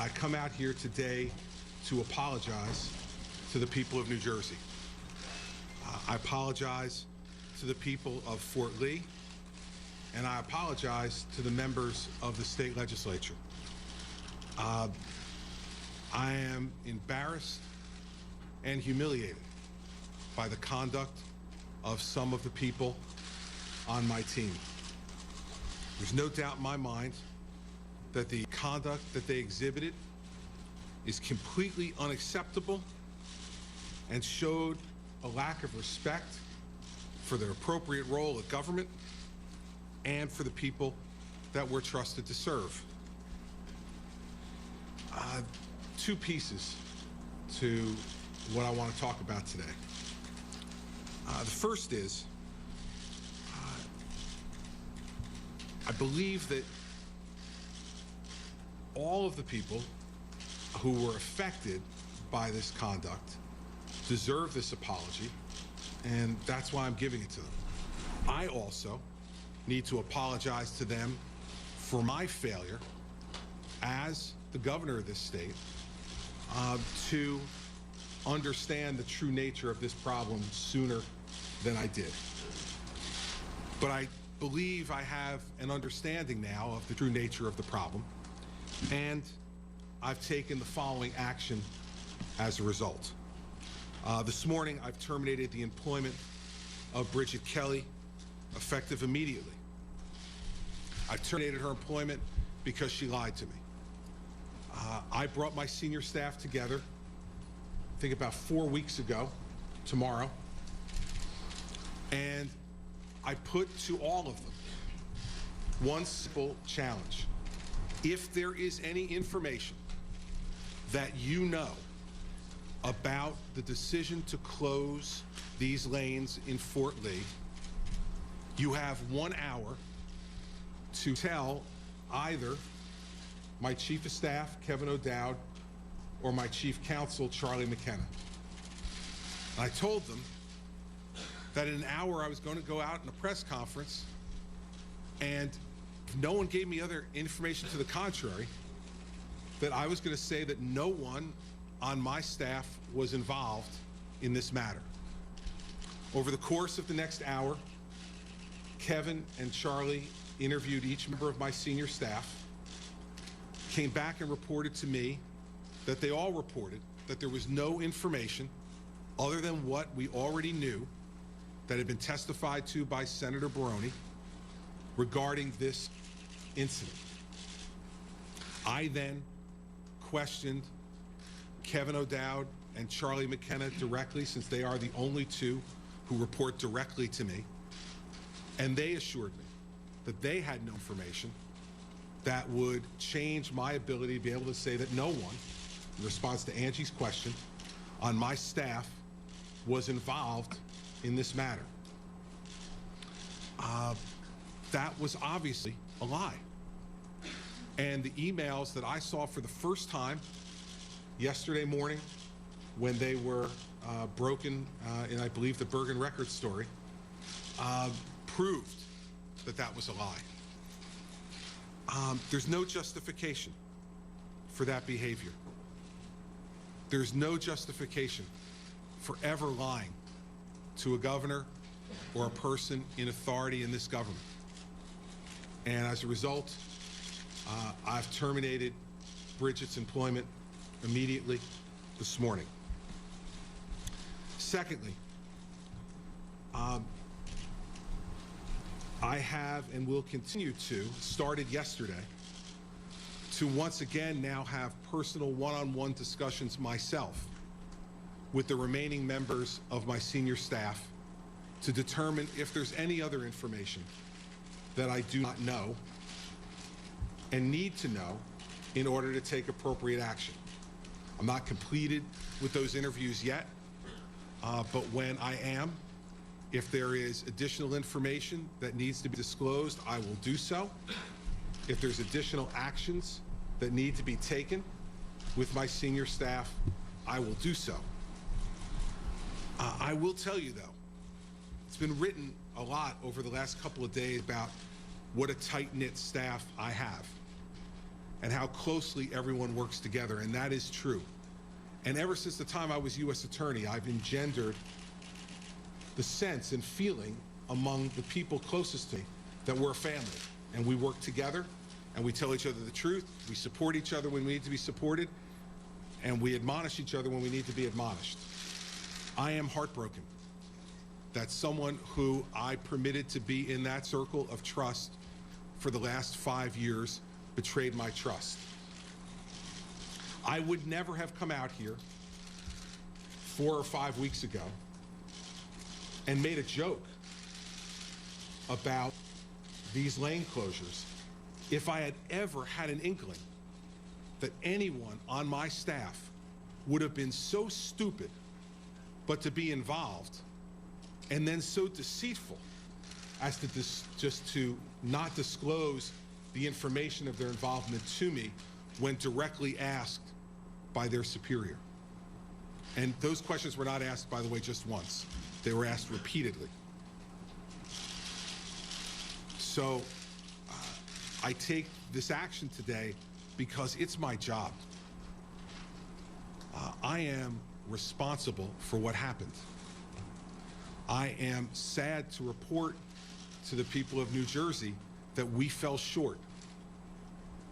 I come out here today to apologize to the people of New Jersey. I apologize to the people of Fort Lee, and I apologize to the members of the state legislature. I am embarrassed and humiliated by the conduct of some of the people on my team. There's no doubt in my mind that the conduct that they exhibited is completely unacceptable and showed a lack of respect for their appropriate role of government and for the people that we're trusted to serve. Two pieces to what I want to talk about today. The first is, I believe that all of the people who were affected by this conduct deserve this apology, and that's why I'm giving it to them. I also need to apologize to them for my failure as the governor of this state to understand the true nature of this problem sooner than I did. But I believe I have an understanding now of the true nature of the problem, and I've taken the following action as a result. This morning, I've terminated the employment of Bridget Kelly, effective immediately. I've terminated her employment because she lied to me. I brought my senior staff together, I think about 4 weeks ago, tomorrow, and I put to all of them one simple challenge. If there is any information that you know about the decision to close these lanes in Fort Lee, you have 1 hour to tell either my Chief of Staff, Kevin O'Dowd, or my Chief Counsel, Charlie McKenna. And I told them that in an hour I was going to go out in a press conference, and if no one gave me other information to the contrary, that I was going to say that no one on my staff was involved in this matter. Over the course of the next hour, Kevin and Charlie interviewed each member of my senior staff, came back and reported to me that they all reported that there was no information other than what we already knew that had been testified to by Senator Baroni regarding this incident. I then questioned Kevin O'Dowd and Charlie McKenna directly, since they are the only two who report directly to me, and they assured me that they had no information that would change my ability to be able to say that no one, in response to Angie's question, on my staff was involved in this matter. That was obviously a lie. And the emails that I saw for the first time yesterday morning when they were broken in, I believe, the Bergen Record story, proved that that was a lie. There's no justification for that behavior. There's no justification for ever lying to a governor or a person in authority in this government. And as a result, I've terminated Bridget's employment immediately this morning. Secondly, I have and will continue to, started yesterday, to once again now have personal one-on-one discussions myself with the remaining members of my senior staff to determine if there's any other information that I do not know and need to know in order to take appropriate action. I'm not completed with those interviews yet, but when I am, if there is additional information that needs to be disclosed, I will do so. If there's additional actions that need to be taken with my senior staff, I will do so. I will tell you, though, it's been written a lot over the last couple of days about what a tight-knit staff I have. and how closely everyone works together, and that is true. And ever since the time I was U.S. Attorney, I've engendered the sense and feeling among the people closest to me that we're a family, and we work together, and we tell each other the truth, we support each other when we need to be supported, and we admonish each other when we need to be admonished. I am heartbroken that someone who I permitted to be in that circle of trust for the last 5 years betrayed my trust. I would never have come out here 4 or 5 weeks ago and made a joke about these lane closures if I had ever had an inkling that anyone on my staff would have been so stupid but to be involved, and then so deceitful as to just to not disclose the information of their involvement to me when directly asked by their superior. And those questions were not asked, by the way, just once. They were asked repeatedly. So I take this action today because it's my job. I am responsible for what happened. I am sad to report to the people of New Jersey that we fell short.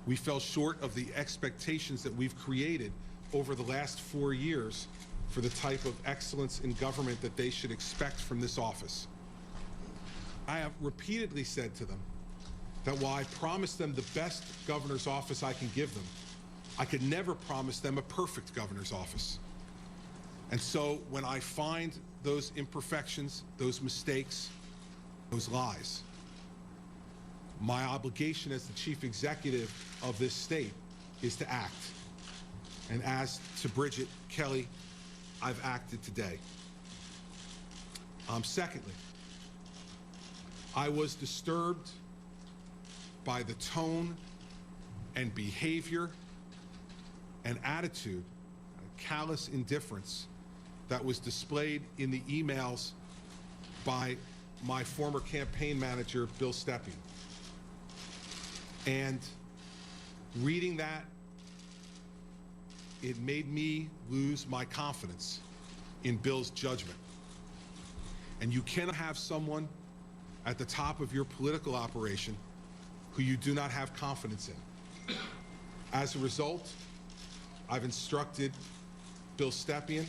We fell short of the expectations that we've created over the last 4 years for the type of excellence in government that they should expect from this office. I have repeatedly said to them that while I promised them the best governor's office I can give them, I could never promise them a perfect governor's office. And so when I find those imperfections, those mistakes, those lies, my obligation as the chief executive of this state is to act. And as to Bridget Kelly, I've acted today. Secondly, I was disturbed by the tone and behavior and attitude, callous indifference that was displayed in the emails by my former campaign manager, Bill Stepien. And reading that, it made me lose my confidence in Bill's judgment. And you cannot have someone at the top of your political operation who you do not have confidence in. As a result, I've instructed Bill Stepien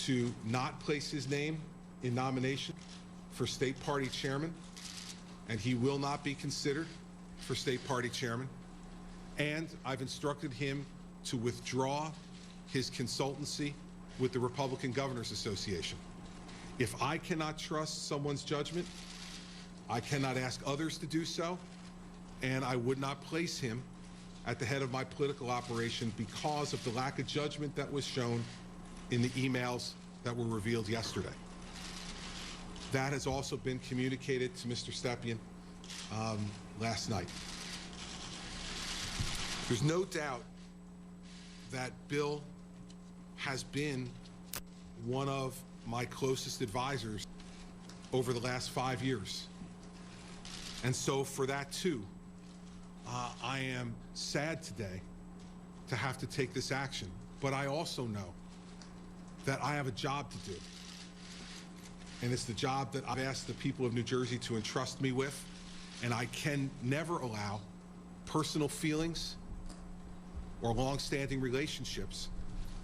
to not place his name in nomination for state party chairman, and he will not be considered for state party chairman. And I've instructed him to withdraw his consultancy with the Republican Governors Association. If I cannot trust someone's judgment, I cannot ask others to do so, and I would not place him at the head of my political operation because of the lack of judgment that was shown in the emails that were revealed yesterday. That has also been communicated to Mr. Stepien last night. There's no doubt that Bill has been one of my closest advisors over the last 5 years. And so for that too, I am sad today to have to take this action, but I also know that I have a job to do. And it's the job that I've asked the people of New Jersey to entrust me with, and I can never allow personal feelings or long-standing relationships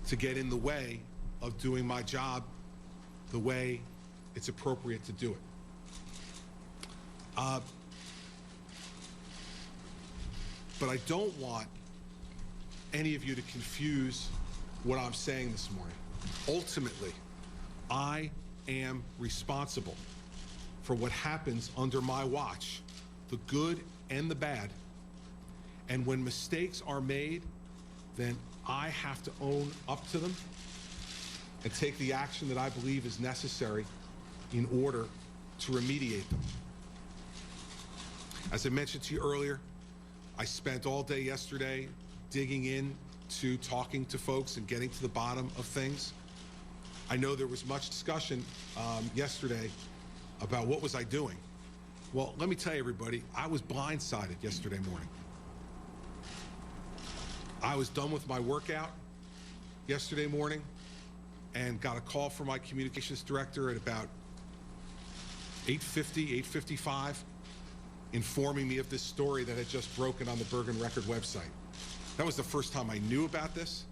to get in the way of doing my job the way it's appropriate to do it. But I don't want any of you to confuse what I'm saying this morning. Ultimately, I am responsible for what happens under my watch, the good and the bad. And when mistakes are made, then I have to own up to them and take the action that I believe is necessary in order to remediate them. As I mentioned to you earlier, I spent all day yesterday digging in to talking to folks and getting to the bottom of things. I know there was much discussion yesterday about what was I doing. Well, let me tell you, everybody, I was blindsided yesterday morning. I was done with my workout yesterday morning and got a call from my communications director at about 8:50, 8:55, informing me of this story that had just broken on the Bergen Record website. That was the first time I knew about this.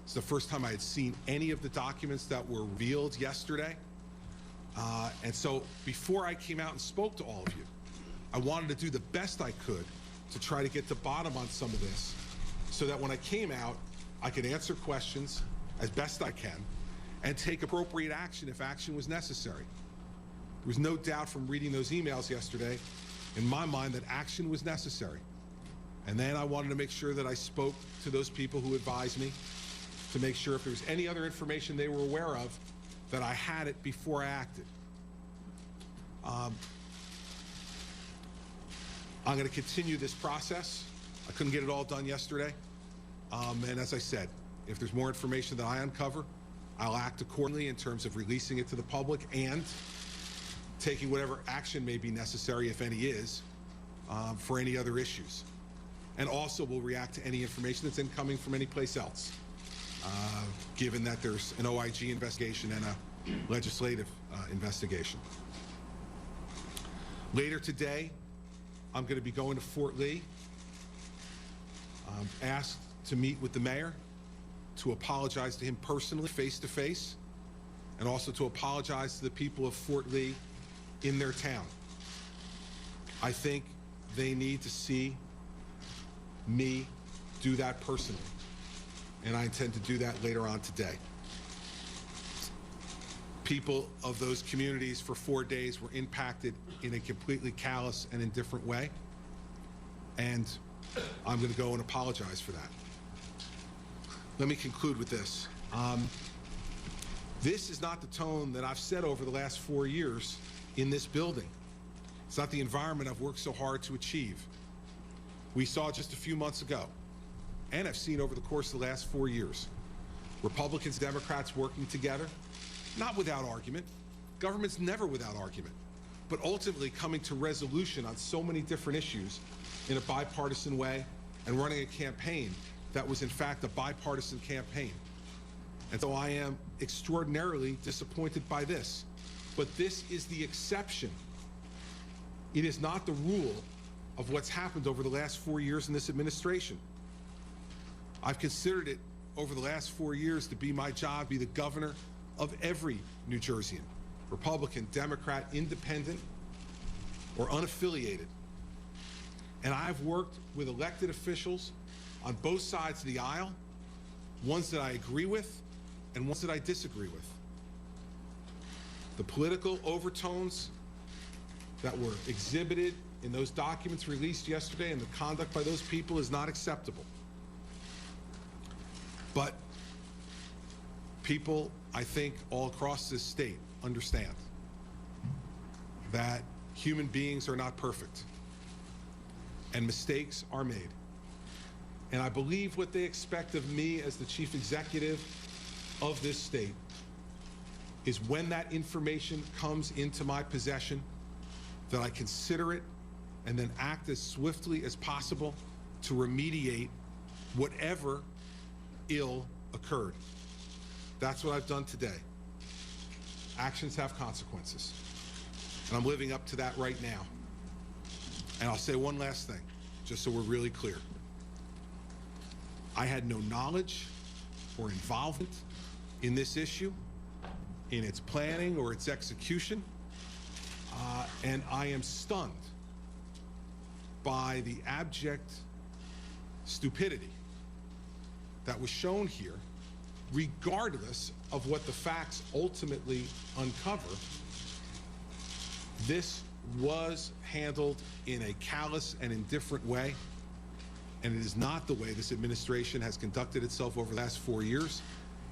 It's the first time I had seen any of the documents that were revealed yesterday. And so before I came out and spoke to all of you, I wanted to do the best I could to try to get to the bottom on some of this so that when I came out, I could answer questions as best I can and take appropriate action if action was necessary. There was no doubt from reading those emails yesterday in my mind that action was necessary. And then I wanted to make sure that I spoke to those people who advised me to make sure if there was any other information they were aware of, that I had it before I acted. I'm going to continue this process. I couldn't get it all done yesterday. And as I said, if there's more information that I uncover, I'll act accordingly in terms of releasing it to the public and taking whatever action may be necessary, if any is, for any other issues. And also we'll react to any information that's incoming from any place else, given that there's an OIG investigation and a legislative investigation. Later today, I'm going to be going to Fort Lee. I'm asked to meet with the mayor to apologize to him personally, face to face, and also to apologize to the people of Fort Lee in their town. I think they need to see me do that personally, and I intend to do that later on today. People of those communities for 4 days were impacted in a completely callous and indifferent way, and I'm going to go and apologize for that. Let me conclude with this. This is not the tone that I've set over the last 4 years in this building. It's not the environment I've worked so hard to achieve. We saw just a few months ago, and I've seen over the course of the last 4 years, Republicans, Democrats working together, not without argument. Government's never without argument, but ultimately coming to resolution on so many different issues in a bipartisan way and running a campaign that was in fact a bipartisan campaign. And so I am extraordinarily disappointed by this. But this is the exception. It is not the rule of what's happened over the last 4 years in this administration. I've considered it over the last 4 years to be my job, be the governor of every New Jerseyan, Republican, Democrat, independent, or unaffiliated. And I've worked with elected officials on both sides of the aisle, ones that I agree with and ones that I disagree with. The political overtones that were exhibited in those documents released yesterday and the conduct by those people is not acceptable. But people, I think, all across this state understand that human beings are not perfect and mistakes are made. And I believe what they expect of me as the chief executive of this state is when that information comes into my possession, that I consider it and then act as swiftly as possible to remediate whatever ill occurred. That's what I've done today. Actions have consequences. And I'm living up to that right now. And I'll say one last thing, just so we're really clear. I had no knowledge or involvement in this issue, in its planning or its execution, and I am stunned by the abject stupidity that was shown here, regardless of what the facts ultimately uncover. This was handled in a callous and indifferent way, and it is not the way this administration has conducted itself over the last 4 years,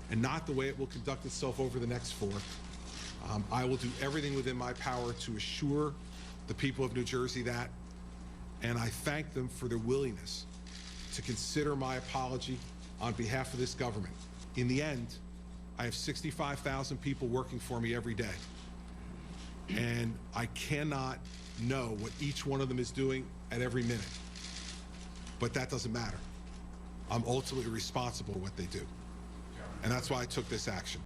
and not the way it will conduct itself over the next 4. I will do everything within my power to assure the people of New Jersey that, and I thank them for their willingness to consider my apology on behalf of this government. In the end, I have 65,000 people working for me every day, and I cannot know what each one of them is doing at every minute. But that doesn't matter. I'm ultimately responsible for what they do. And that's why I took this action.